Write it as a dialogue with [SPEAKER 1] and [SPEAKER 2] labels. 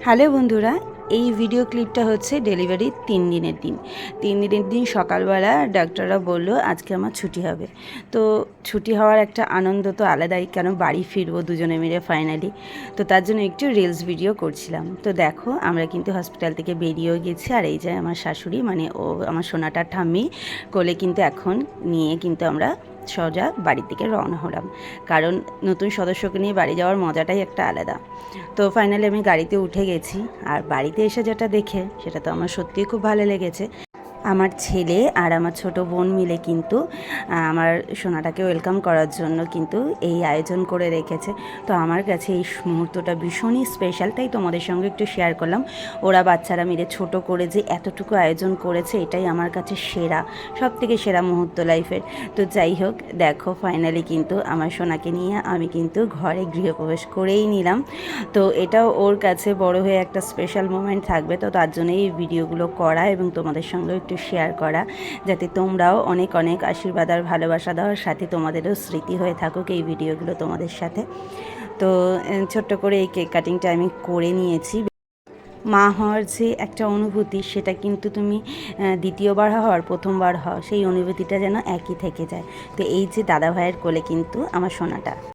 [SPEAKER 1] Hello বন্ধুরা, এই video ক্লিপটা হচ্ছে ডেলিভারির 3 দিনের দিন সকালবেলা ডাক্তাররা বলল আজকে আমার ছুটি হবে। তো ছুটি হওয়ার একটা আনন্দ তো আলাদাই, কেন বাড়ি ফিরবো দুজনে মিলে ফাইনালি। তো তার জন্য একটু রিলস ভিডিও করছিলাম। তো দেখো আমরা কিন্তু হসপিটাল থেকে বেরিয়েও গেছি, আর এই যে আমার শাশুড়ি মানে ও আমার সোনাটা ঠাম্মি কোলে কিন্তু এখন নিয়ে কিন্তু আমরা সোজা বাড়ির দিকে রওনা হলাম, কারণ নতুন সদস্যকে নিয়ে বাড়ি যাওয়ার মজাটাই একটা আলাদা। তো ফাইনালি আমি গাড়িতে উঠে গেছি, আর বাড়িতে এসে যেটা দেখে সেটা তো আমার সত্যিই খুব ভালো লেগেছে। আমার ছেলে আর আমার ছোট বোন মিলে কিন্তু আমার সোনাটাকে ওয়েলকাম করার জন্য কিন্তু এই আয়োজন করে রেখেছে। তো আমার কাছে এই মুহূর্তটা ভীষণই স্পেশাল, তাই তোমাদের সঙ্গে একটু শেয়ার করলাম। ওরা বাচ্চারা মিলে ছোট করে যে এতটুকু আয়োজন করেছে, এটাই আমার কাছে সেরা, সব থেকে সেরা মুহূর্ত লাইফের। তো যাই হোক, দেখো ফাইনালি কিন্তু আমার সোনাকে নিয়ে আমি কিন্তু ঘরে গৃহপ্রবেশ করেই নিলাম। তো এটাও ওর কাছে বড় হয়ে একটা স্পেশাল মোমেন্ট থাকবে। তো তার জন্যই এই ভিডিওগুলো করা এবং তোমাদের সঙ্গে একটু শেয়ার করা, যাতে তোমরাও অনেক অনেক আশীর্বাদ আর ভালোবাসা দেওয়ার সাথে তোমাদেরও স্মৃতি হয়ে থাকুক এই ভিডিওগুলো তোমাদের সাথে। তো ছোট্ট করে এই কেক কাটিংটা আমি করে নিয়েছি। মা হওয়ার যে একটা অনুভূতি, সেটা কিন্তু তুমি দ্বিতীয়বার হও আর প্রথমবার হও, সেই অনুভূতিটা যেন একই থেকে যায়। তো এই যে দাদা ভাইয়ের কোলে কিন্তু আমার সোনাটা।